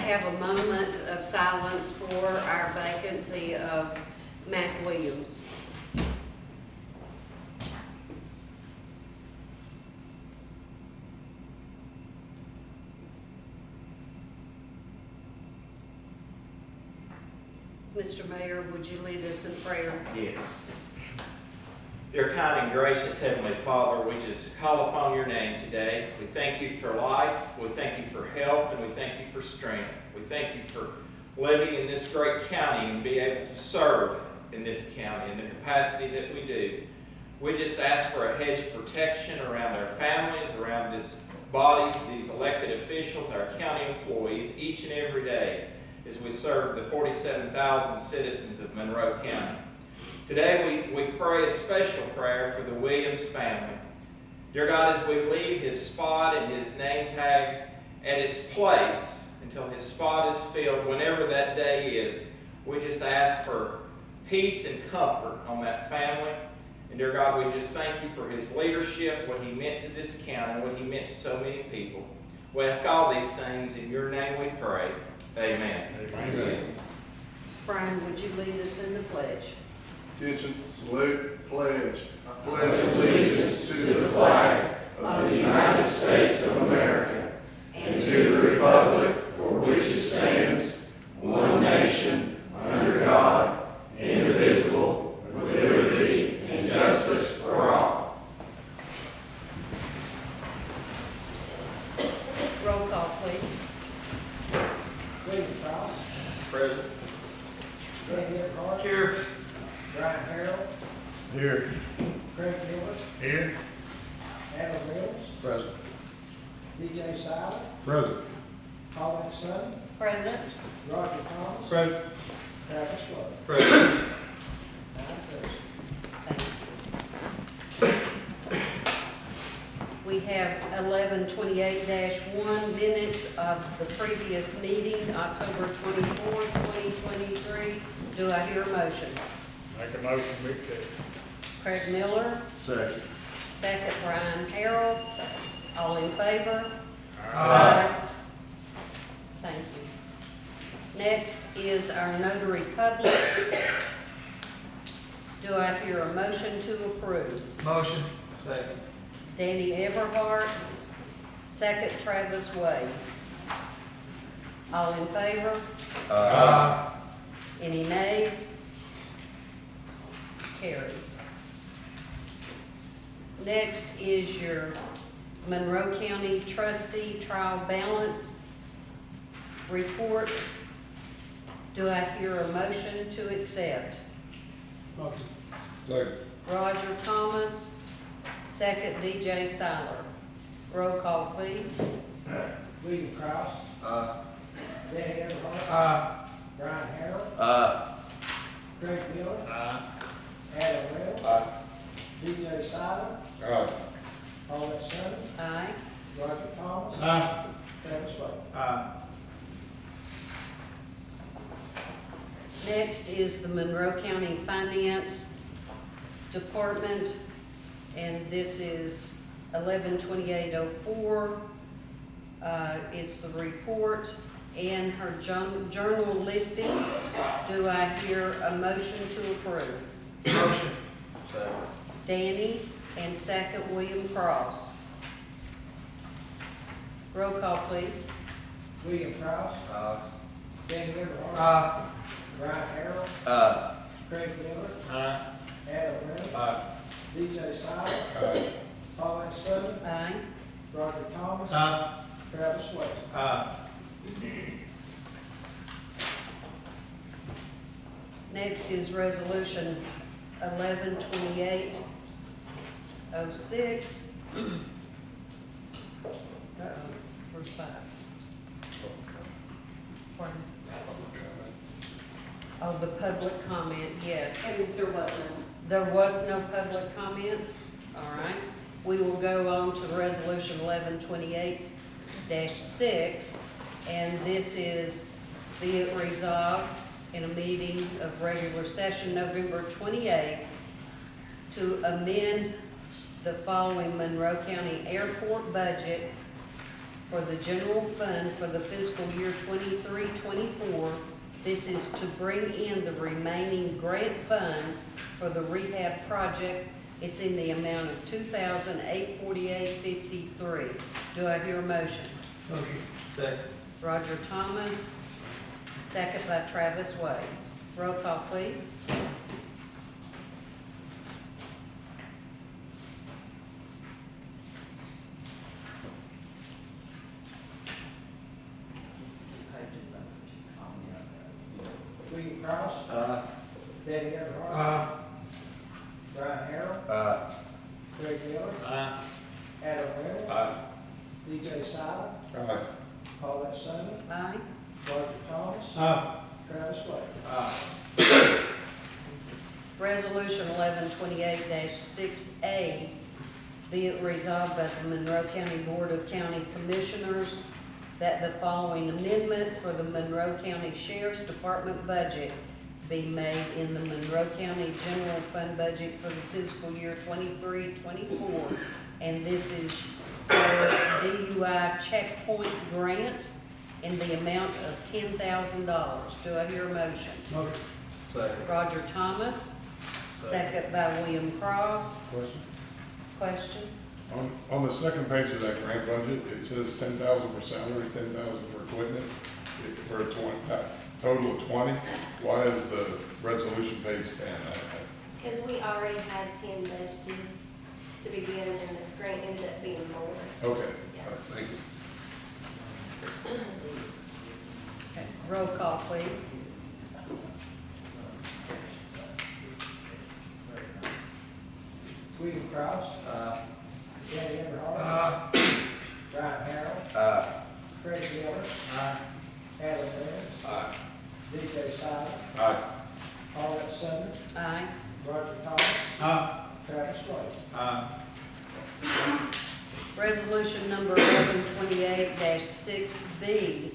have a moment of silence for our vacancy of Mac Williams. Mr. Mayor, would you lead us in prayer? Yes. Dear kind and gracious Heavenly Father, we just call upon your name today. We thank you for life, we thank you for health, and we thank you for strength. We thank you for living in this great county and be able to serve in this county in the capacity that we do. We just ask for a hedge of protection around our families, around this body, these elected officials, our county employees, each and every day as we serve the 47,000 citizens of Monroe County. Today we pray a special prayer for the Williams family. Dear God, as we leave his spot and his name tag at its place until his spot is filled, whenever that day is, we just ask for peace and comfort on that family. And dear God, we just thank you for his leadership, what he meant to this county, what he meant to so many people. We ask all these things in your name we pray. Amen. Amen. Brian, would you lead us in the pledge? Attention, salute, pledge. I pledge allegiance to the flag of the United States of America and to the republic for which it stands, one nation, under God, indivisible, with liberty and justice for all. Roll call, please. William Cross, Present. Greg Earhart, Here. Brian Harrell, Here. Craig Miller, Here. Adam Mills, Present. DJ Silent, Present. Paulette Sutter, Present. Roger Thomas, Present. Travis Floyd. Present. 9 present. Thank you. We have 1128-1 minutes of the previous meeting, October 24th, 2023. Do I hear a motion? Make a motion, we accept. Craig Miller, Second. second Brian Harrell. All in favor? Aye. Thank you. Next is our notary publics. Do I hear a motion to approve? Motion. Second. Danny Everhart, second Travis Wade. All in favor? Any nays? Carried. Next is your Monroe County Trustee Trial Balance Report. Do I hear a motion to accept? Second. Roger Thomas, second DJ Siler. Roll call, please. William Cross, Danny Earhart, Aye. Brian Harrell, Aye. Craig Miller, Aye. Adam Mills, Aye. DJ Silent, Aye. Paulette Sutter, Aye. Roger Thomas, Aye. Travis Floyd. Aye. Next is the Monroe County Finance Department, and this is 112804. It's the report and her journal listing. Do I hear a motion to approve? Motion. Second. Danny, and second William Cross. Roll call, please. William Cross, Danny Earhart, Aye. Brian Harrell, Aye. Craig Miller, Aye. Adam Mills, Aye. DJ Silent, Aye. Paulette Sutter, Aye. Roger Thomas, Aye. Travis Floyd. Aye. Next is resolution 112806. Where's that? Pardon? Oh, the public comment, yes. And there wasn't. There was no public comments, all right. We will go on to resolution 1128-6, and this is, be it resolved in a meeting of regular session November 28th to amend the following Monroe County Airport budget for the general fund for the fiscal year 23-24. This is to bring in the remaining grant funds for the rehab project. It's in the amount of $2,848.53. Do I hear a motion? Motion. Second. Roger Thomas, second by Travis Wade. Roll call, please. William Cross, Danny Everhart, Brian Harrell, Craig Miller, Adam Webb, DJ Silent, Paulette Summey, Aye. Roger Thomas, Travis Wade. Resolution 1128-6A, be it resolved by the Monroe County Board of County Commissioners that the following amendment for the Monroe County Sheriff's Department budget be made in the Monroe County General Fund budget for the fiscal year 23-24, and this is for DUI checkpoint grant in the amount of $10,000. Do I hear a motion? Motion. Second. Roger Thomas, second by William Cross. Question? Question? On the second page of that grant budget, it says 10,000 for salary, 10,000 for equipment, for a total of 20. Why is the resolution page 10? Because we already had 10 budgeted to begin, and the grant ended up being more. Okay, all right, thank you. Okay, roll call, please. William Cross, Danny Everhart, Brian Harrell, Craig Miller, Adam Webb, DJ Silent, Paulette Summey, Aye. Roger Thomas, Travis Wade. Resolution number 1128-6B,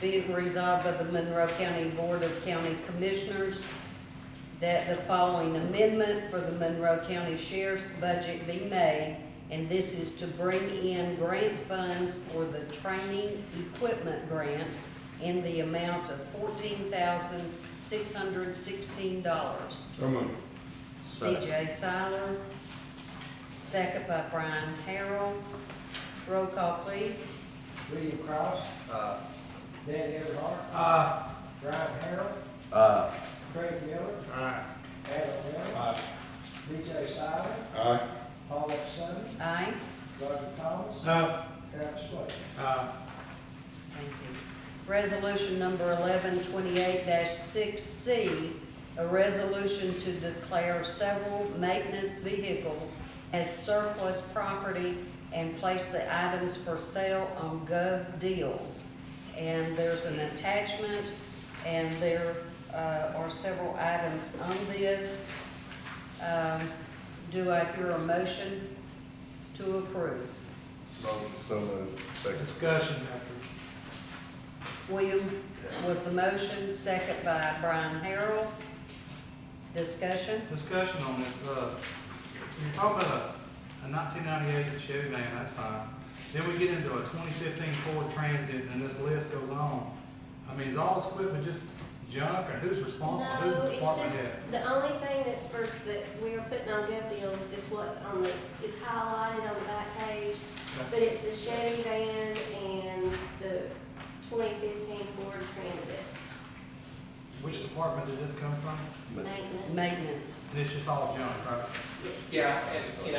be it resolved by the Monroe County Board of County Commissioners that the following amendment for the Monroe County Sheriff's budget be made, and this is to bring in grant funds for the training equipment grant in the amount of $14,616. So moved. DJ Siler, second by Brian Harrell. Roll call, please. William Cross, Danny Everhart, Brian Harrell, Craig Miller, Adam Webb, DJ Silent, Paulette Summey, Aye. Roger Thomas, Travis Wade. Thank you. Resolution number 1128-6C, a resolution to declare several maintenance vehicles as surplus property and place the items for sale on Gov Deals. And there's an attachment, and there are several items on this. Do I hear a motion to approve? So moved. Second. Discussion after. William was the motion, second by Brian Harrell. Discussion? Discussion on this, you're talking about a 1998 Chevy van, that's fine. Then we get into a 2015 Ford Transit, and this list goes on. I mean, is all this equipment just junk, or who's responsible? Who's No, the it's department just, head? the only thing that's that we are putting on Gov Deals is what's on it's highlighted on the back page, but it's the Chevy van and the 2015 Ford Transit Which department did this come from? maintenance. Maintenance. And it's just all junk, right? Yeah, and,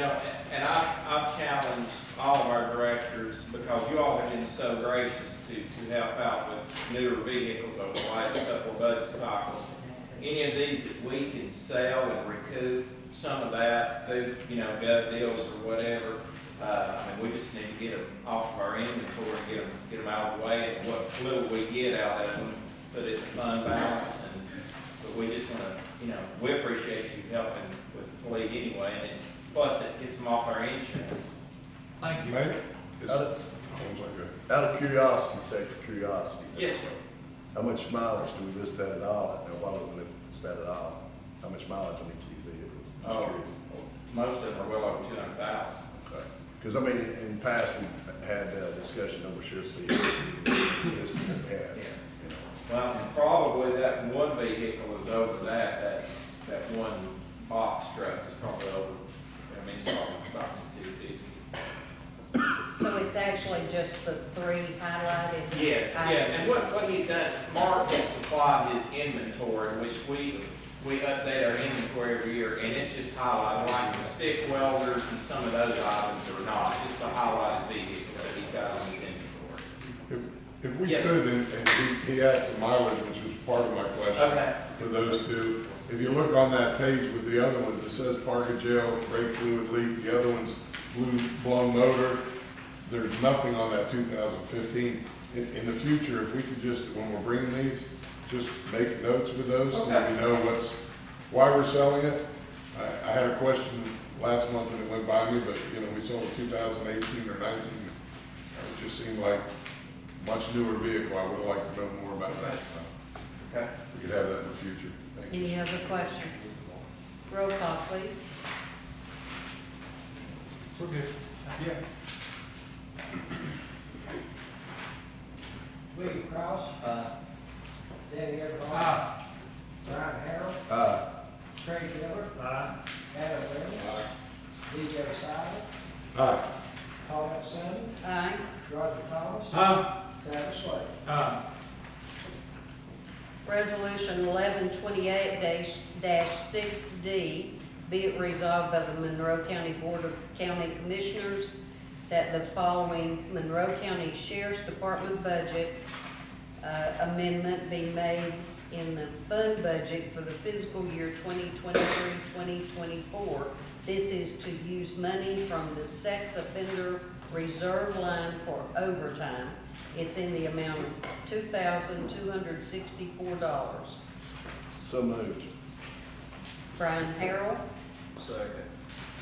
and I've challenged all of our directors, because you all have been so gracious to help out with newer vehicles over the last couple of budget cycles. Any of these that we can sell and recoup some of that through, Gov Deals or whatever, we just need to get them off of our inventory and get them out of the way, and what little we get out of them, put it in fund balance, but we just wanna, we appreciate you helping with the fleet anyway, and plus it gets them off our insurance. Thank you. May, it's, Out oh, of- I'm sorry, go ahead. Out of curiosity, say for curiosity. Yes, sir. How much mileage do we list that at all? And why don't we list that at all? How much mileage on each of these vehicles? Just Oh. curious. Most of them are well over 200,000. Okay. Because I mean, in the past, we've had discussion over sheriff's fees. This we had, Yes. you know. Well, and probably that one vehicle is over that one box truck is probably over, I mean, it's probably about 250. So it's actually just the three highlighted? Yes, yeah, and items? what he's done, Mark has supplied his inventory, which we update our inventory every year, and it's just highlighted, like the stick welders and some of those items are not, just a highlighted vehicle that he's got on his inventory. If we Yes. could, and he asked the mileage, which was part of my question. Okay. For those two, if you look on that page with the other ones, it says Parker Jail, brake fluid leak, the other one's blown motor. There's nothing on that 2015. In the future, if we could just, when we're bringing these, just make notes with those so that we know why we're selling it. I had a question last month and it went by me, but you know, we sold a 2018 or 19. It just seemed like a much newer vehicle. I would like to know more about that, so Okay. we could have that in the future. Thank you. Any other questions? Roll call, please. We're good. Yeah. William Cross, Danny Everhart, Aye. Brian Harrell, Uh, Craig Miller, Adam Webb, DJ Silent, Aye. Paulette Summey, Aye. Roger Thomas, Travis Slade. Aye. Resolution 1128-6D, be it resolved by the Monroe County Board of County Commissioners that the following Monroe County Sheriff's Department budget amendment be made in the fund budget for the fiscal year 2023-2024. This is to use money from the sex offender reserve line for overtime. It's in the amount of $2,264. so moved. Brian Harrell, Second.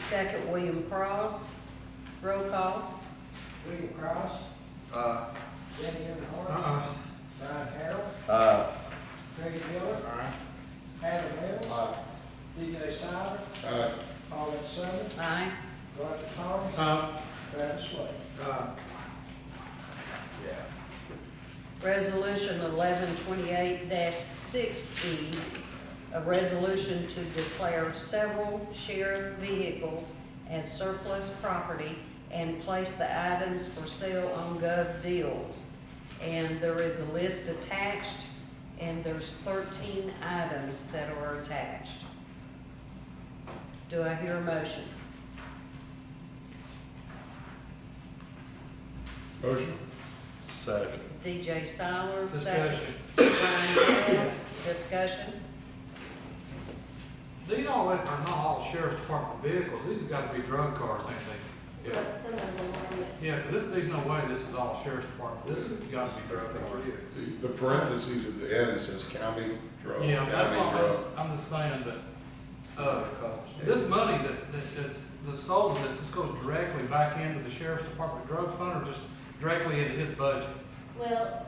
second William Cross. Roll call. William Cross, Danny Everhart, Brian Harrell, Craig Miller, Adam Webb, DJ Silent, Aye. Paulette Summey, Aye. Roger Thomas, Travis Slade. Yeah. Resolution 1128-6E, a resolution to declare several sheriff vehicles as surplus property and place the items for sale on Gov Deals. And there is a list attached, and there's 13 items that are attached. Do I hear a motion? Motion. Second. DJ Siler, second. Discussion. Brian Harrell, discussion. These all are not all sheriff's department vehicles. These have got to be drug cars, ain't they? Yeah. Some of them are. Yeah, 'cause there's no way this is all sheriff's department. This has got to be drug cars. The parentheses at the end says county drug, Yeah, that's county what drug. I'm just saying that, this money that's sold in this goes directly back into the sheriff's department drug fund or just directly into his budget? Well,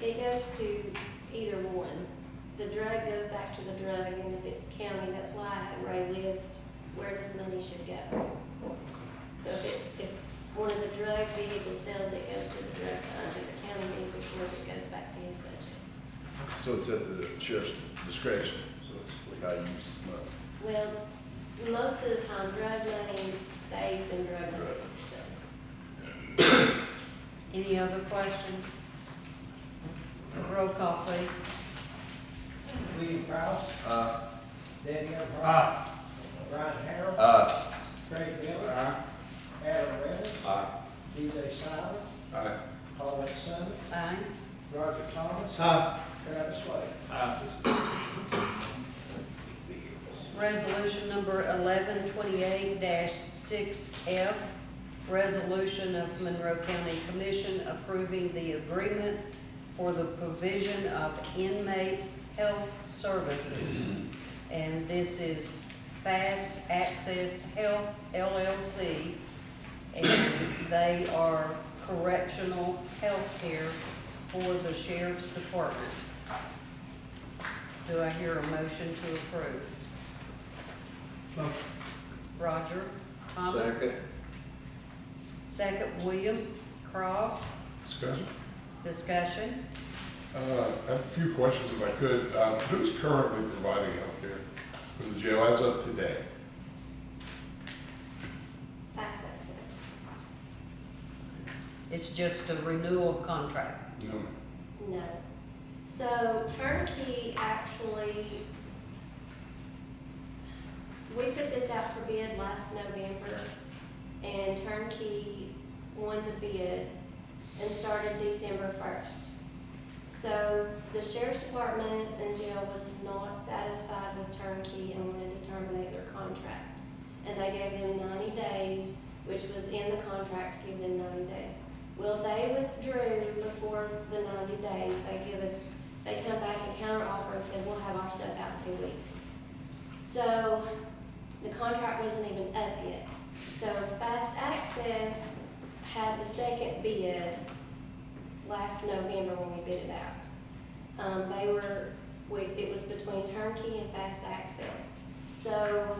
it goes to either one. The drug goes back to the drug, and if it's county, that's why I have Ray list where this money should go. So if one of the drug vehicles sells, it goes to the drug fund, if the county vehicle sells, it goes back to his budget. So it's at the sheriff's discretion, so it's like I use this money. Well, most of the time, drug money stays in drug money, so. Any other questions? Roll call, please. William Cross, Danny Everhart, Aye. Brian Harrell, Craig Miller, Adam Webb, DJ Silent, Aye. Paulette Summey, Aye. Roger Thomas, Travis Slade. Resolution number 1128-6F, resolution of Monroe County Commission approving the agreement for the provision of inmate health services. And this is Fast Access Health LLC, and they are correctional health care for the sheriff's department. Do I hear a motion to approve? Motion. Roger, Thomas. Second. Second, William Cross. Discussion? Discussion. I have a few questions if I could. Who's currently providing health care for the jail as of today? Fast access. It's just a renewal of contract. No, ma'am. No. So Turnkey actually, we put this out for bid last November, and Turnkey won the bid and started December 1st. So the sheriff's department and jail was not satisfied with Turnkey and wanted to terminate their contract. And they gave them 90 days, which was in the contract to give them 90 days. Well, they withdrew before the 90 days. They come back and counteroffer and said, we'll have our stuff out in 2 weeks. So the contract wasn't even up yet. So Fast Access had the second bid last November when we bid it out. It was between Turnkey and Fast Access. So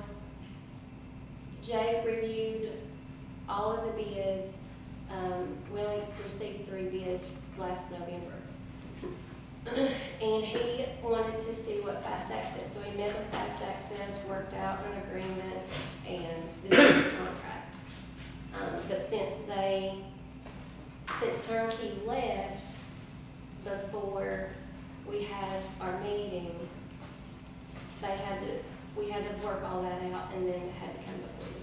Jay reviewed all of the bids. We only received 3 bids last November. And he wanted to see what Fast Access, so he met with Fast Access, worked out an agreement, and this is the contract. But since Turnkey left before we had our meeting, we had to work all that out, and then it had to come before you.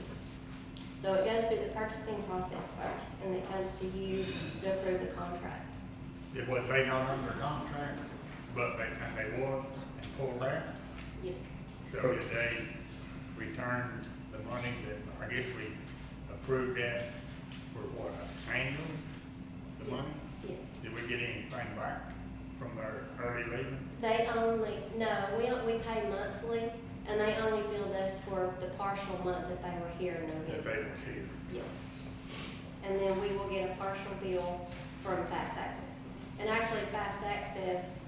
So it goes through the purchasing process first, and it comes to you to approve the contract. It was they not under contract, but they was and pulled out. Yes. So did they return the money that, I guess we approved that for what, annual, the Yes. money? Yes. Did we get anything back from their early leaving? We pay monthly, and they only billed us for the partial month that they were here in That November. they was here? Yes. And then we will get a partial bill from Fast Access. And actually, Fast Access,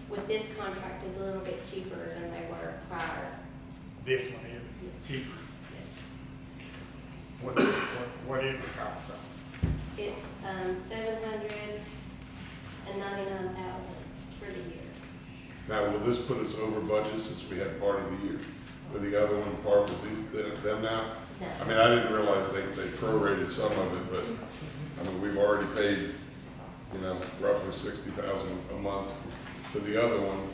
with this contract is a little bit cheaper than they were prior. This one is cheaper. Yes. What is the cost of it? It's, $799,000 for the year. Now, will this put us over budget since we had part of the year? With the other one part with them now? No. I mean, I didn't realize they prorated some of it, but, I mean, we've already paid, roughly $60,000 a month to the other one,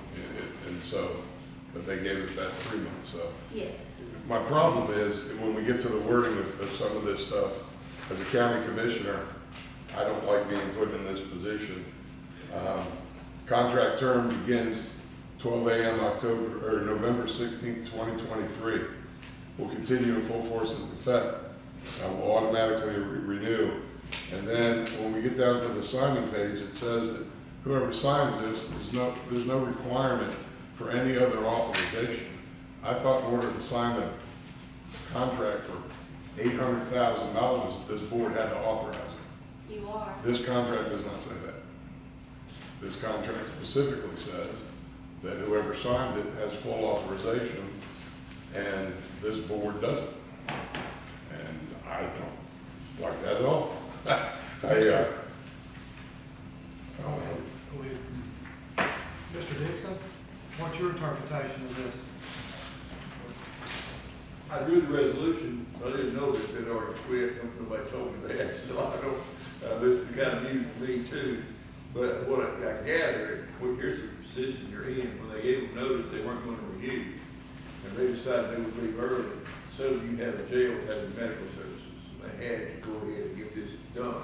and so, but they gave us that 3 months, so. Yes. My problem is, when we get to the wording of some of this stuff, as a county commissioner, I don't like being put in this position. Contract term begins 12 a.m. November 16th, 2023. Will continue in full force and effect. Will automatically renew. And then when we get down to the signing page, it says that whoever signs this, there's no requirement for any other authorization. I thought in order to sign a contract for $800,000, this board had to authorize it. You are. This contract does not say that. This contract specifically says that whoever signed it has full authorization, and this board doesn't. And I don't like that at all. Mr. Dixon, what's your interpretation of this? I drew the resolution, but I didn't know that they'd already quit, nobody told me that, so I don't, this is kind of new to me too. But what I gather, here's the position you're in, when they gave them notice, they weren't going to renew. And they decided they would leave early, so you have a jail having medical services. They had to go ahead and get this done.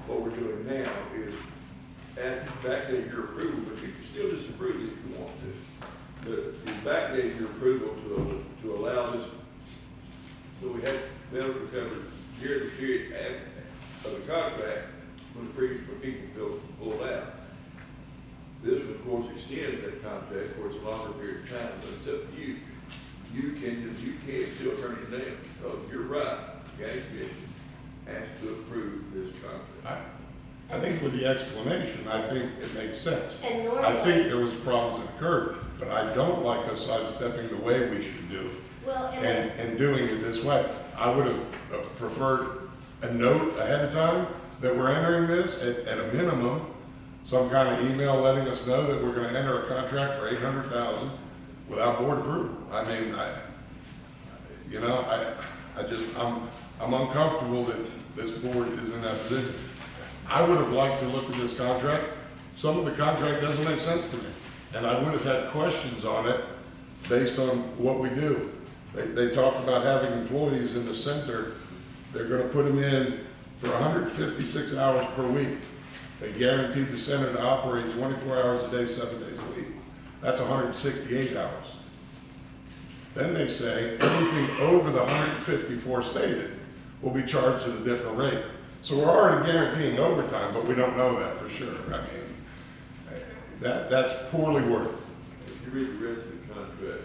What we're doing now is, backdate your approval, but you can still disapprove it if you want to. But you backdate your approval to allow this, so we have medical coverage during the period of the contract when people pull out. This, of course, extends that contract for a longer period of time, but it's up to you. You can still turn it down, because you're right, the county commission has to approve this contract. I think with the explanation, I think it makes sense. And normally. I think there was problems that occurred, but I don't like us sidestepping the way we should do Well, and then, and doing it this way. I would have preferred a note ahead of time that we're entering this at a minimum, some kind of email letting us know that we're gonna enter a contract for $800,000 without board approval. I mean, I'm uncomfortable that this board is in that position. I would have liked to look at this contract. Some of the contract doesn't make sense to me, and I would have had questions on it based on what we do. They talk about having employees in the center. They're gonna put them in for 156 hours per week. They guaranteed the center to operate 24 hours a day, 7 days a week. That's 168 hours. Then they say anything over the 154 stated will be charged at a different rate. So we're already guaranteeing overtime, but we don't know that for sure. I mean, that's poorly worded. If you read the rest of the contract,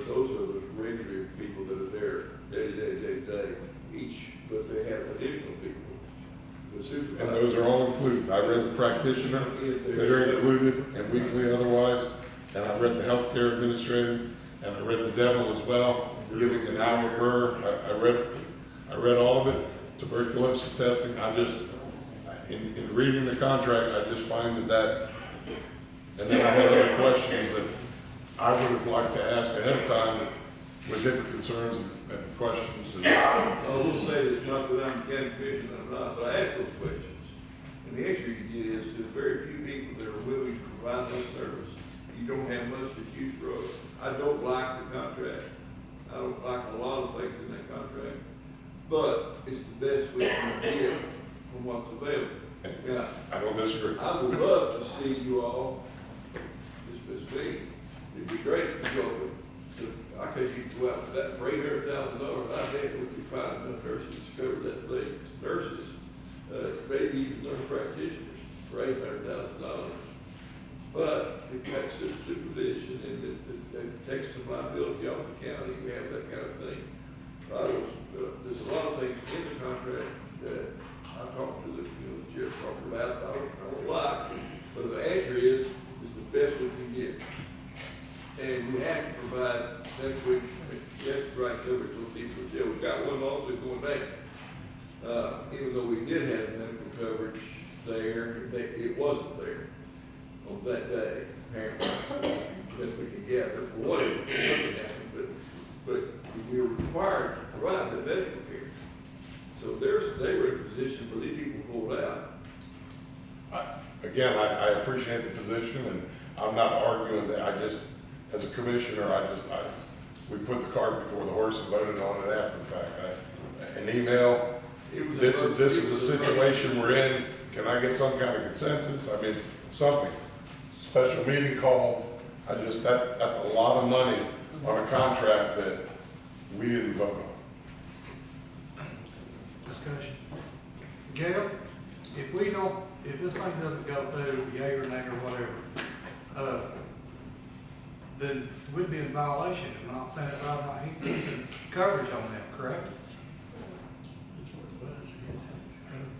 those are the regular people that are there day to day, each, but they have additional people. The supervisor. And those are all included. I read the practitioner that are included and weekly otherwise, and I read the healthcare administrator, and I read the dental as well, giving an hour per. I read all of it, tuberculosis testing. In reading the contract, I just find that, and then I had other questions that I would have liked to ask ahead of time with different concerns and questions. I will say that not that I'm a county commissioner, I'm not, but I ask those questions. And the answer you get is there's very few people that are willing to provide those service. You don't have much to choose from. I don't like the contract. I don't like a lot of things in that contract, but it's the best we can get from what's available. Yeah, I don't disagree. I would love to see you all, this meeting. It'd be great if you go to, I could you go out for that for $800,000. I bet we could find enough nurses to cover that thing. Nurses, maybe even nurse practitioners for $800,000. But it takes some supervision and it takes some liability off the county. We have that kind of thing. There's a lot of things in the contract that I talked to the chair talked about. I don't like, but the answer is the best we can get. And we have to provide medical, we have to provide coverage on people in jail. We've got one lawsuit going back. Even though we did have medical coverage there, it wasn't there on that day, apparently, that we could gather. Whatever, something happened, but we were required to provide the medical care. So they were in a position where these people pulled out. Again, I appreciate the position, and I'm not arguing that. As a commissioner, we put the cart before the horse and voted on it after the fact. An email, this is the situation we're in. Can I get some kind of consensus? I mean, something. Special meeting call. That's a lot of money on a contract that we didn't vote on. Discussion. Gail, if this thing doesn't go through, yay or nay or whatever, then we'd be in violation of not saying it right now, keeping coverage on them, correct?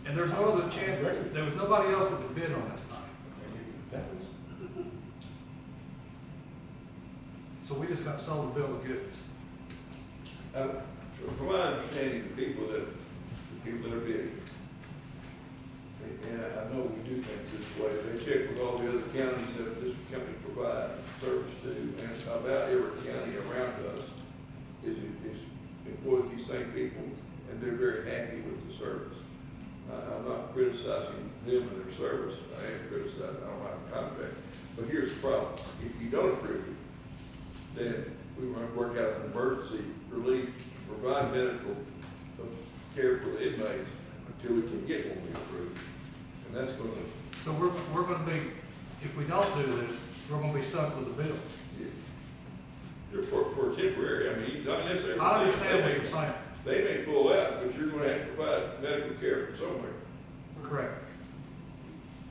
And there's no other chance, there was nobody else that would bid on this thing. So we just got sold a bill of goods. From my understanding, the people that are bidding, and I know we do things this way, they check with all the other counties that this company provides service to, and about every county around us is employed these same people, and they're very happy with the service. I'm not criticizing them and their service. I am criticizing, I don't like the contract. But here's the problem. If you don't approve it, then we want to work out an emergency relief, provide medical care for the inmates until we can get one we approve. And that's going to... So we're going to be, if we don't do this, we're going to be stuck with the bill. For temporary, I mean, not necessarily... I understand what you're saying. They may pull out, but you're going to have to provide medical care from somewhere. Correct.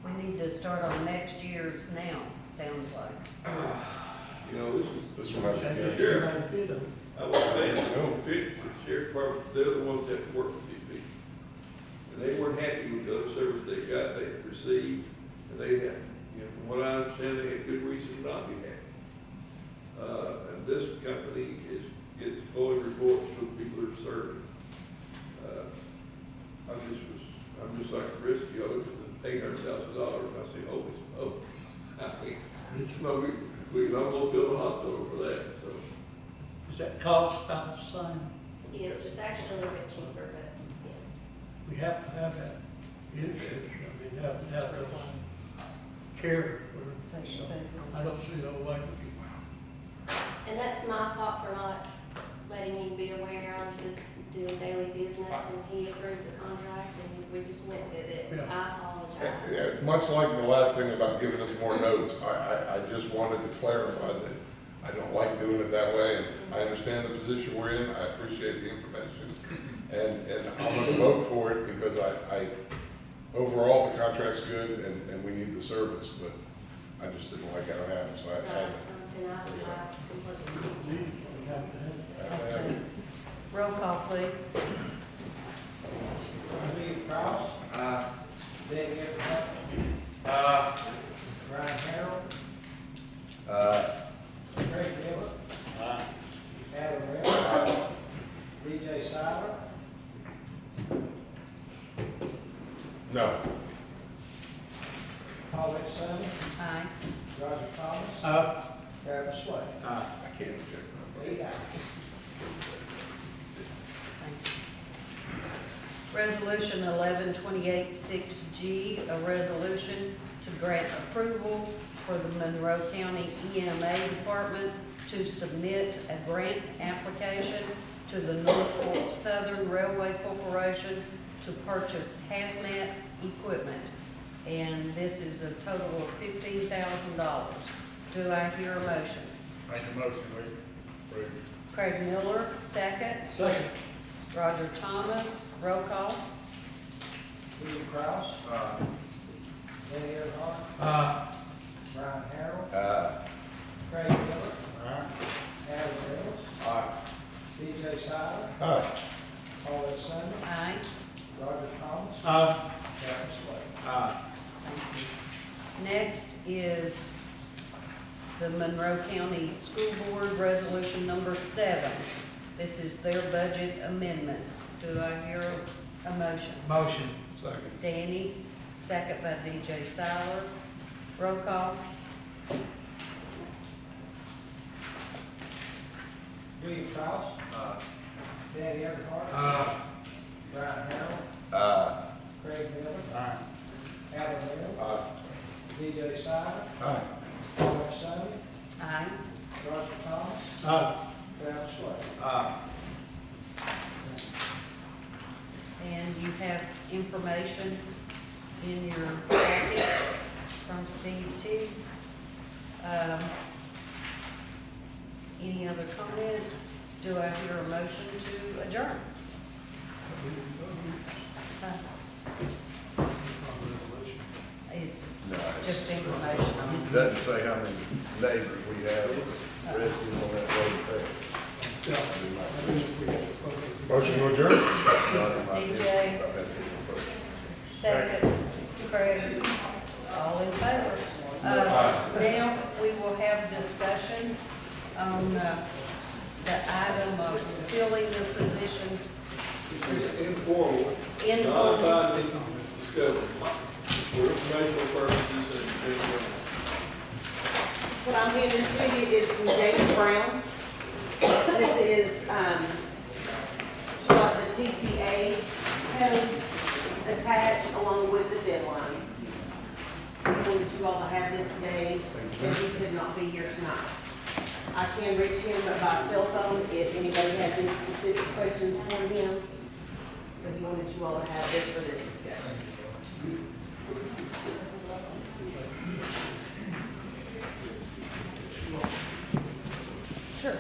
We need to start on next year's now, sounds like. You know, This one has to be. Sure. I was saying, the sheriff's department, they're the ones that have to work with these people. And they weren't happy with the other service they got, they received, and they had, from what I understand, they had good reason not to be happy. And this company is employee reports for the people that are serving. I'm just like Chris, you know, $800,000, I say, holy smoke. I mean, it's no, we don't want to build a hospital for that, so. Is that cost about the same? Yes, it's actually a little bit cheaper, but, yeah. We have to have that insurance, I mean, have to have those care. So I don't see no way. And that's my fault for not letting you be aware. I was just doing daily business and he approved the contract and we just went with it. Yeah. I apologize. Much like the last thing about giving us more notes, I just wanted to clarify that I don't like doing it that way, and I understand the position we're in, I appreciate the information, and I'm gonna vote for it because I overall, the contract's good and we need the service, but I just didn't like how it happened, so I had to. And I completely. We have to have I had to have it. Roll call, please. William Cross, Betty Everhart, Brian Harrell, Craig Miller, Adam Reynolds, DJ Silver, No. Paulette Summey, Aye. Roger Thomas, it. Travis Slade. I can't object. 8 ayes. Resolution 1128-6G, a resolution to grant approval for the Monroe County EMA Department to submit a grant application to the Norfolk Southern Railway Corporation to purchase hazmat equipment. And this is a total of $15,000. Do I hear a motion? Make a motion, we approve. Craig Miller, second. Second. Roger Thomas, roll call. William Cross, Betty Everhart, Brian Harrell, Craig Miller, Adam Reynolds, DJ Silver, Aye. Paulette Summey, Aye. Roger Thomas, Travis Slade. Next is the Monroe County School Board Resolution number 7. This is their budget amendments. Do I hear a motion? Motion. Second. Danny, second by DJ Siler. Roll call. William Cross, Betty Everhart, Brian Harrell, Craig Miller, Adam Reynolds, DJ Silver, Paulette Summey, Aye. Roger Thomas, Travis Slade. And you have information in your packet from Steve T. Any other comments? Do I hear a motion to adjourn? It's not a resolution. It's No, just information on. doesn't say how many neighbors we have, residents on that road there. Motion to adjourn? DJ. Second, Craig, all in favor? Now, we will have discussion on the item of filling the position. Informal, Informal. non-binding discussion, for informational purposes and. What I'm handing to you is from David Brown. This is what the TCA codes attached along with the deadlines. I wanted you all to have this today, and he could not be here tonight. I can reach him by cell phone if anybody has any specific questions for him, but he wanted you all to have this for this discussion. Sure.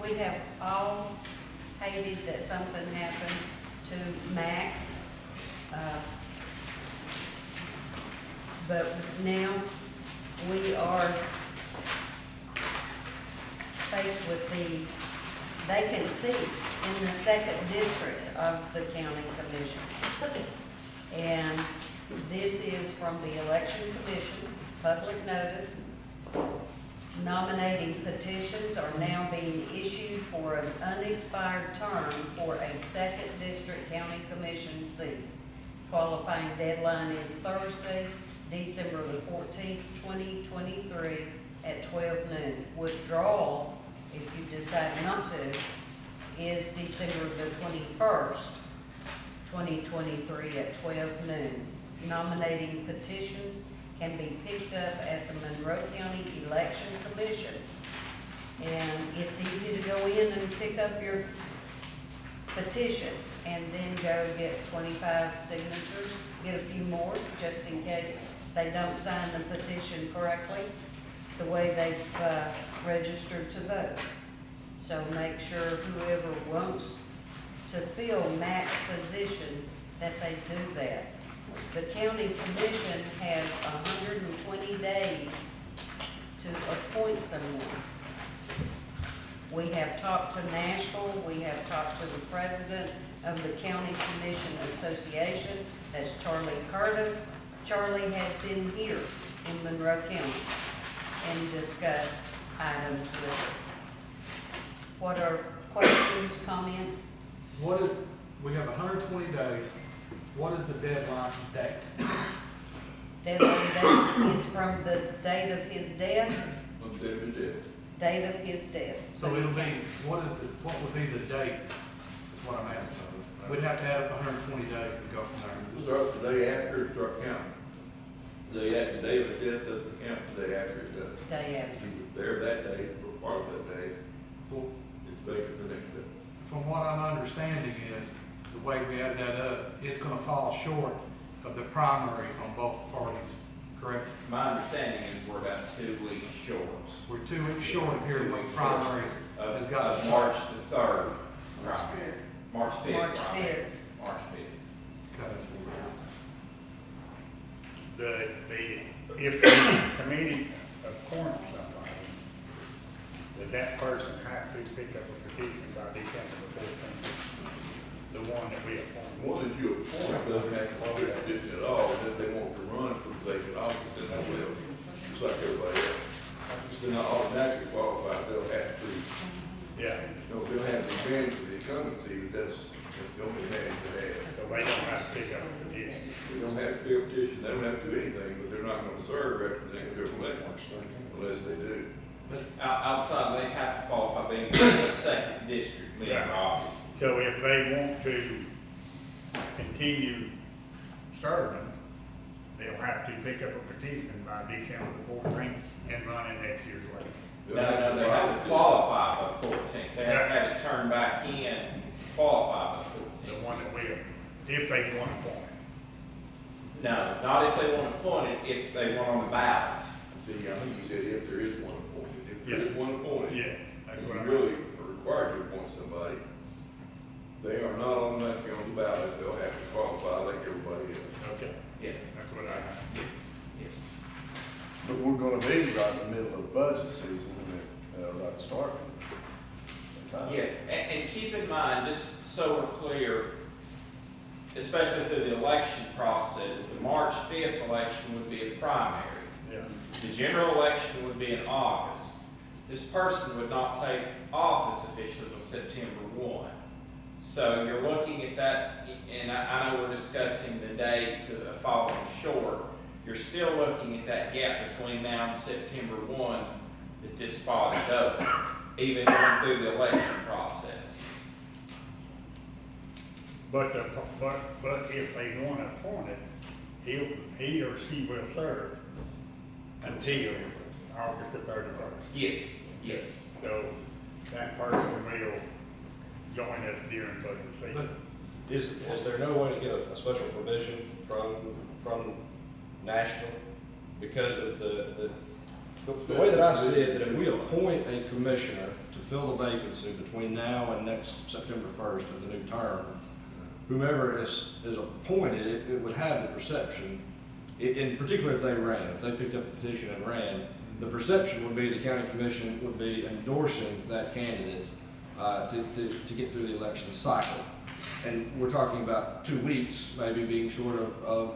We have all hated that something happened to Mac. But now we are faced with the vacant seat in the second district of the county commission. And this is from the election commission, public notice. Nominating petitions are now being issued for an unexpired term for a second district county commission seat. Qualifying deadline is Thursday, December the 14th, 2023 at 12 noon. Withdrawal, if you decide not to, is December the 21st, 2023 at 12 noon. Nominating petitions can be picked up at the Monroe County Election Commission. And it's easy to go in and pick up your petition and then go get 25 signatures, get a few more just in case they don't sign the petition correctly, the way they've registered to vote. So make sure whoever wants to fill Matt's position that they do that. The county commission has 120 days to appoint someone. We have talked to Nashville, we have talked to the president of the County Commission Association, that's Charlie Curtis. Charlie has been here in Monroe County and discussed items with us. What are questions, comments? We have 120 days. What is the deadline date? Deadline date is from the date of his death, I'm dead with it. date of his death. So it'll be, what would be the date, is what I'm asking. We'd have to add up 120 days and go from there. Start the day after, start counting. The day of the death doesn't count, the day after it does. Day after. If you were there that day, or part of that day, Well, it's vacant the next day. from what I'm understanding is, the way we added that up, it's gonna fall short of the primaries on both parties, correct? My understanding is we're about 2 weeks short. We're 2 weeks short of hearing what 2 weeks short primaries Of has got. of March the 3rd. primary. March 5th. March primary. 5th. March 5th. Okay. If the committee appoints somebody, does that person have to pick up a petition by December the 14th? The one that we appoint? The one that you appoint doesn't have to hold a position at all, if they want to run for vacant office, then they will, just like everybody else. They're not automatically qualified, they'll have to. Yeah, No, they'll have the advantage of the incumbency, but that's the only advantage they have. so they don't have to pick up a petition. They don't have to be a petition, they don't have to do anything, but they're not gonna serve after they go election, unless they do. But outside, they have to qualify being a second district member, Yeah. obviously. So if they want to continue serving, they'll have to pick up a petition by December the 14th and run in next year's election. No, they have to qualify by the 14th. They have to have it turned back in, and qualify by the The 14th. one that will, if they want to appoint. No, not if they want to appoint it, if they want on the ballot. See, I think you said if there is one appointed, if there is one appointed. Yes, that's You what I'm really asking. are required to appoint somebody. They are not automatically on the ballot, they'll have to qualify like everybody else. Okay, Yeah. that's what I asked. Yes, yes. But we're gonna be right in the middle of the budget season, and right starting. Yeah, and keep in mind, just so we're clear, especially through the election process, the March 5th election would be a primary. Yeah, The general election would be in August. This person would not take office officially until September 1. So you're looking at that, and I know we're discussing the dates of falling short. You're still looking at that gap between now and September 1 that this spot is open, even going through the election process. but if they want to appoint it, he or she will serve until August the 31st. Yes, yes. So that person will join us during budget season. Is there no way to get a special provision from Nashville? Because of the way that I see it, that if we appoint a commissioner to fill the vacancy between now and next September 1st of the new term, whomever is appointed, it would have the perception, in particular if they ran, if they picked up a petition and ran, the perception would be the county commission would be endorsing that candidate to get through the election cycle. And we're talking about 2 weeks, maybe being short of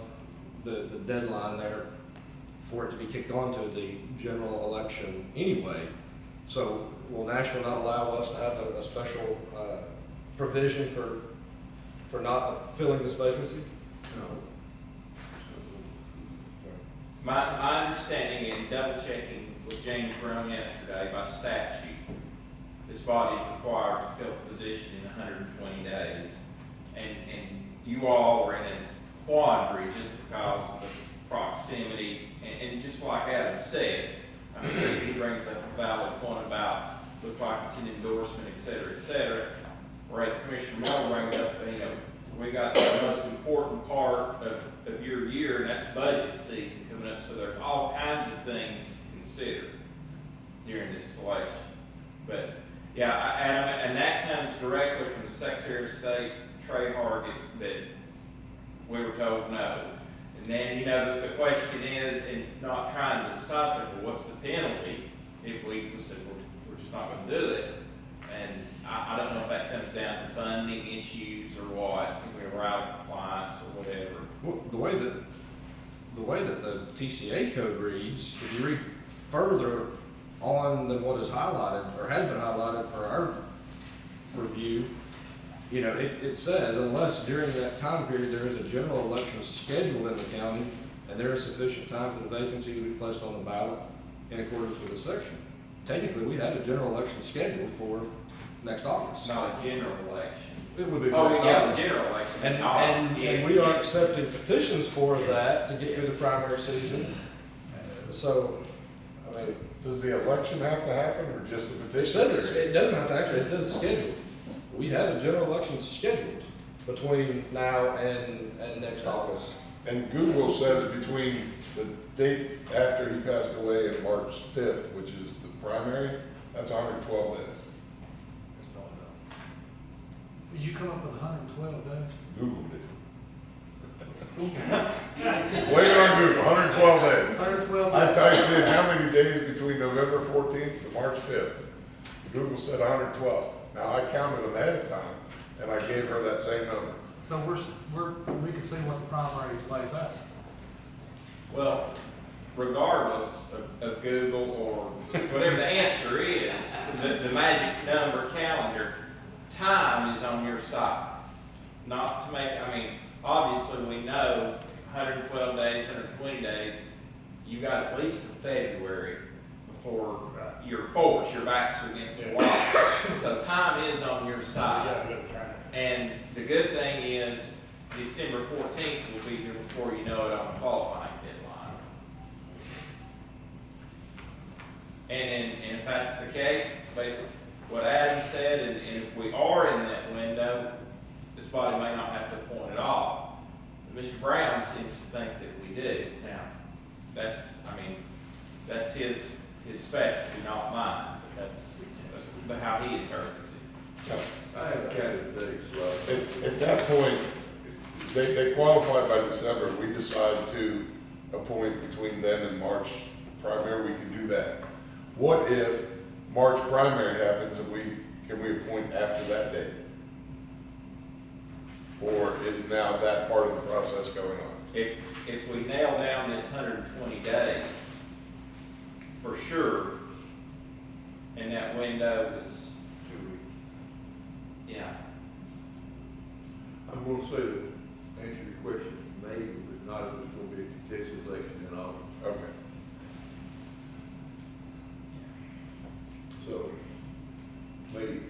the deadline there for it to be kicked on to the general election anyway. So will Nashville not allow us to have a special provision for not filling this vacancy? No. My understanding and double checking with James Brown yesterday, by statute, this body is required to fill the position in 120 days. And you all are in a quandary just because of the proximity, and just like Adam said, I mean, he brings up a valid point about, looks like it's an endorsement, et cetera, whereas Commissioner Moore brings up, you know, we got the most important part of your year, and that's budget season coming up, so there's all kinds of things to consider during this selection. But, yeah, Adam, and that comes directly from the Secretary of State, Trey Hargett, that we were told no. And then, you know, the question is, and not trying to decide, well, what's the penalty if we said, we're just not going to do it? And I don't know if that comes down to funding issues or what, if we're out of compliance or whatever. Well, the way that the TCA code reads, if you read further on than what is highlighted, or has been highlighted for our review, you know, it says, unless during that time period there is a general election scheduled in the county, and there is sufficient time for the vacancy to be placed on the ballot in accordance with the section. Technically, we have a general election scheduled for next August. Not a general election. It would be for Oh, next yeah, August. the general election. And, in August, and yes, we are yes. accepting petitions for Yes. that to get through the primary season. So, I mean, Does the election have to happen, or just the it petition? says it doesn't have to actually, it says scheduled. We have a general election scheduled between now and next August. And Google says between the date after he passed away and March 5th, which is the primary, that's 112 days. Did you come up with 112 days? Google did. Wait on Google, 112 days. 112 I days. typed in how many days between November 14th to March 5th. Google said 112. Now, I counted them ahead of time, and I gave her that same number. So we can see what the primary plays out. Well, regardless of Google or whatever the answer is, the magic number calendar, time is on your side. Not to make, I mean, obviously we know 112 days, 120 days, you got at least in February before you're forced, your backs are against the wall. So time is on your side. And the good thing is December 14th will be here before you know it on the qualifying deadline. And if that's the case, based on what Adam said, and if we are in that window, this body may not have to appoint at all. But Mr. Brown seems to think that we do. Now, that's his specialty, not mine. That's how he interprets it. I haven't counted the days, so At that point, they qualify by December. We decide to appoint between then and March primary, we can do that. What if March primary happens and can we appoint after that date? Or is now that part of the process going on? If we nail down this 120 days, for sure, and that window is, 2 weeks. yeah. I'm gonna say that, answer your question, maybe, but not if it's gonna be a contested election in August. Okay. So, maybe,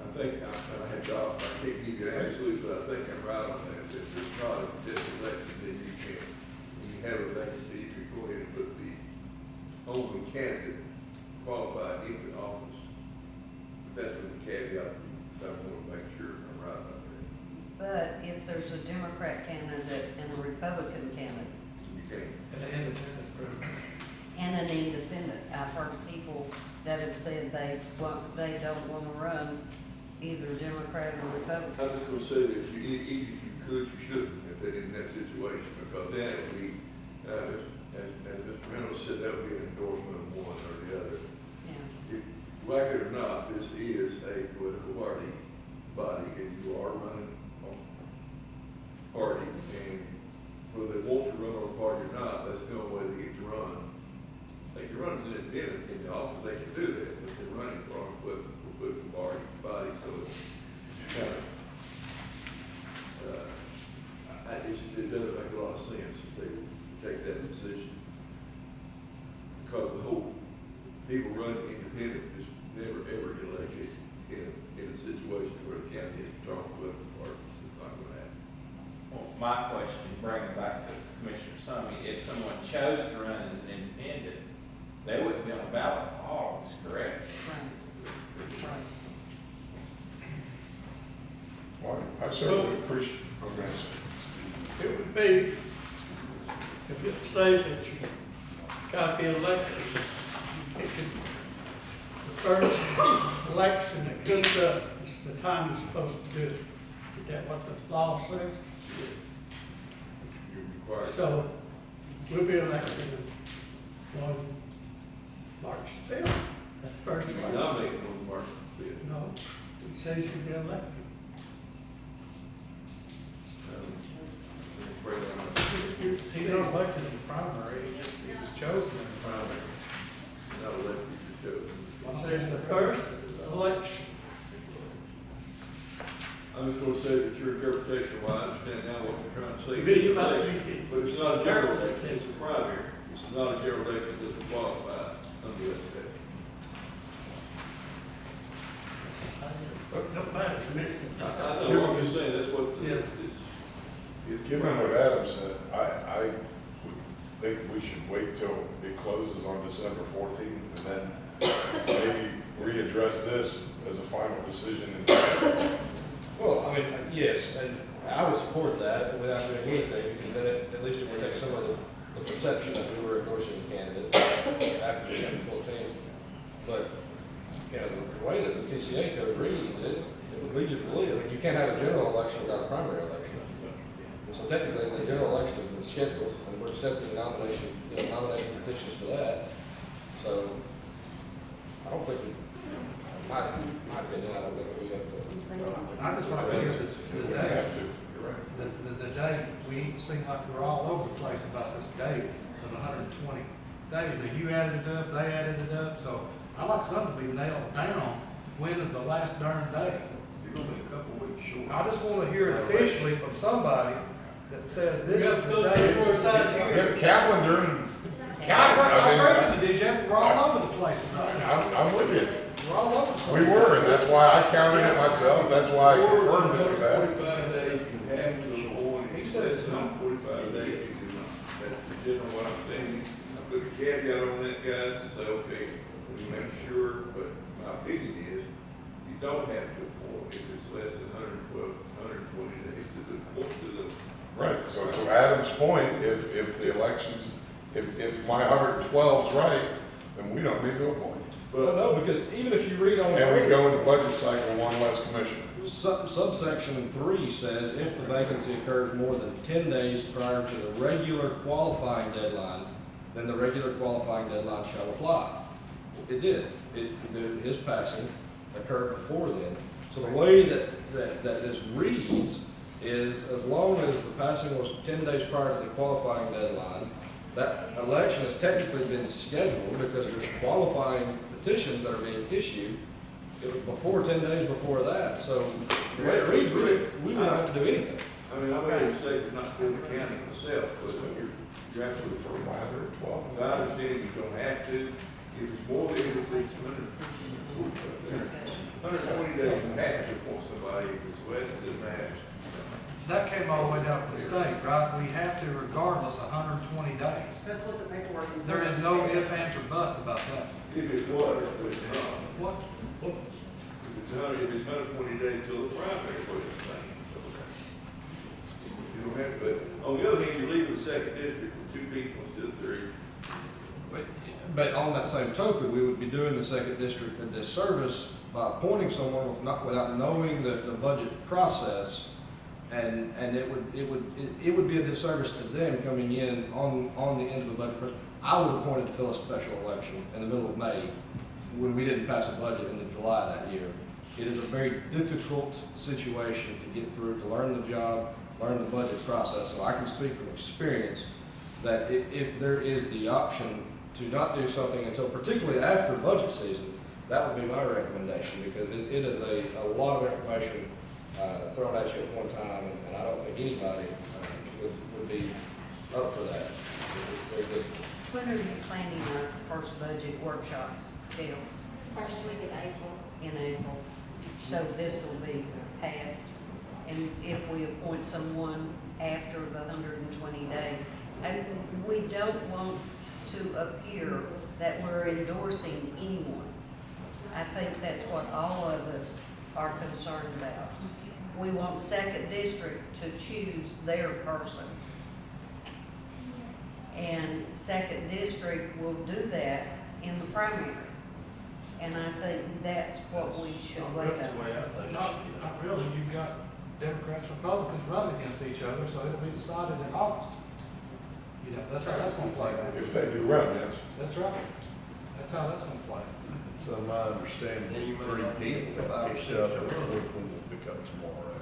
I think, I had Josh, I can't give you an absolute, but I think I'm right on that, that if it's not a contested election, then you can, when you have a vacancy, you can go ahead and put the open candidate qualified into office. But that's with the caveat, that I want to make sure I'm right about that. But if there's a Democrat candidate and a Republican candidate You can. And the independent group. and an independent, I've heard people that have said they don't want to run either Democrat or Republican. I was just gonna say that even if you could, you shouldn't, if that in that situation, because then it would be, as Mr. Reynolds said, that would be an endorsement of one or the other. Yeah. like it or not, this is a political body, and you are running on party, and whether they want to run on a party or not, that's the only way they get to run. They can run as an independent in the office, they can do that, but they're running for a political body, so it's kind of, it doesn't make a lot of sense if they take that position. Because the whole, people running independent just never ever get elected in a situation where the county has strong political parties. It's not going to happen. Well, my question, bringing it back to Commissioner Summey, if someone chose to run as an independent, they wouldn't be on the ballot to all, is correct? Well, I certainly appreciate, okay. It would be, if it says that you got to be elected, it could, the first election that comes up is the time you're supposed to do it. Is that what the law says? You're required. So, we'll be elected on March 5th, that's first You're election. nominated on March 5th. No, it says you'll be elected. He's not elected in the primary, he was chosen in the primary. Not elected, you're chosen. It says the first election. I'm just gonna say that your interpretation, well, I understand now what you're trying to say. But you might- But it's not a general election, it's a primary. It's not a general election that doesn't qualify under that statute. Don't matter to me. I know, I'm just saying, that's what Yeah. it's. Given what Adam said, I would think we should wait till it closes on December 14th and then maybe readdress this as a final decision. Well, I mean, yes, and I would support that without doing anything, because then at least it would take some of the perception that we were endorsing a candidate after December 14th. But, you know, the way that the TCA code reads, it would lead you to believe, I mean, you can't have a general election without a primary election. And so technically, the general election has been scheduled, and we're accepting nomination petitions for that. So, I don't think, my opinion, I don't think we have to. I just like to hear this, We the don't day, have to, you're right. the date, we seem like we're all over the place about this date of 120 days. Now, you added it up, they added it up, so I like something to be nailed down. When is the last darn day? You're gonna be a couple weeks short. I just want to hear it officially from somebody that says this You is have to the go day. to the side here. Yeah, calendar and, I agree with you, DJ, we're all over the place tonight. I'm with you. We're all over the place. We were, and that's why I counted it myself, that's why I confirmed it with that. 45 days, you have to appoint, He says it's not 45 days, you do not. That's the general what I'm saying. I put a caveat on that, guys, and say, okay, we make sure, but my opinion is, you don't have to appoint if it's less than 120 days to the. Right, so to Adam's point, if the elections, if my 112's right, then we don't need to appoint. Well, no, because even if you read on. And we go into budget cycle, one less commissioner. Subsection 3 says if the vacancy occurs more than 10 days prior to the regular qualifying deadline, then the regular qualifying deadline shall apply. It did. His passing occurred before then. So the way that this reads is as long as the passing was 10 days prior to the qualifying deadline, that election has technically been scheduled because there's qualifying petitions that are being issued. It was before 10 days before that. So the way it reads, we don't have to do anything. I mean, I made a mistake of not doing the counting myself, but you're absolutely For my 112. I understand you don't have to, if it's more than, if it's 120 days, you have to appoint somebody, if it's less, it doesn't matter. That came all the way down to the state, right? We have to regardless 120 days. That's what the paperwork. There is no ifs, ands, or buts about that. If it's what, but it's not. What? If it's 120 days till the primary, what it's saying. You don't have to, but on the other hand, you leave the second district with 2 people instead of 3. But on that same token, we would be doing the second district a disservice by appointing someone without knowing the budget process. And it would be a disservice to them coming in on the end of the budget process. I was appointed to fill a special election in the middle of May, when we didn't pass a budget in July that year. It is a very difficult situation to get through, to learn the job, learn the budget process. So I can speak from experience that if there is the option to not do something until particularly after budget season, that would be my recommendation, because it is a lot of information thrown at you at one time, and I don't think anybody would be up for that. It's very difficult. When are you planning our first budget workshops, Bill? First week of April. In April? So this will be passed, and if we appoint someone after the 120 days, and we don't want to appear that we're endorsing anyone. I think that's what all of us are concerned about. We want Second District to choose their person. And Second District will do that in the primary. And I think that's what we should wait on. Not really, you've got Democrats, Republicans running against each other, so it'll be decided in August. You know, that's how that's gonna play out. If they do run, yes. That's right. That's how that's gonna play. So my understanding, three people have picked up, and the fourth one will pick up tomorrow.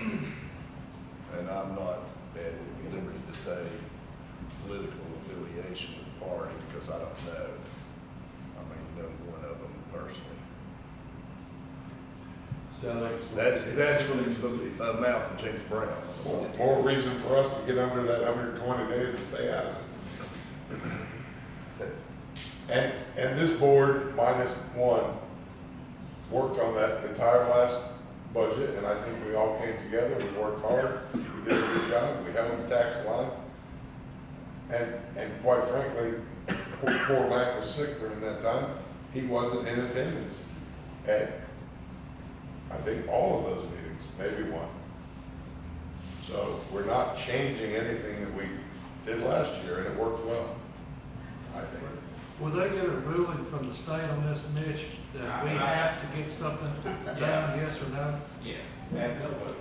And I'm not at liberty to say political affiliation with the party, because I don't know. I mean, know one of them personally. That's from the mouth of James Brown. More reason for us to get under that 120 days and stay out of it. And this board, minus one, worked on that entire last budget, and I think we all came together, we worked hard, we did a good job, we held the tax line. And quite frankly, poor Mac was sick during that time, he wasn't in attendance at, I think, all of those meetings, maybe one. So we're not changing anything that we did last year, and it worked well, I think. Will they get a ruling from the state on this, Mitch, that we have to get something done, yes or no? Yes, absolutely,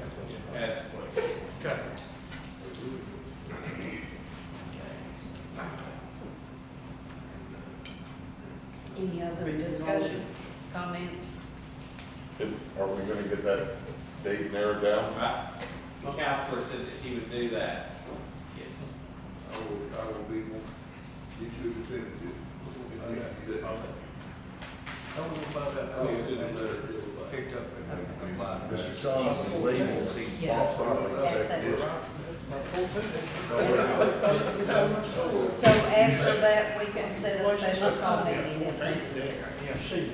absolutely. Okay. Any other discussion, comments? Are we gonna get that date narrowed down? Right. The counselor said that he would do that. Yes. I will be, get you a definitive. I don't know about that. Oh, it's in there. Picked up and applied. Mr. Thomas is leaving, he's Yeah. bought property in Second District. So after that, we can set a special call meeting if necessary. Yeah, see.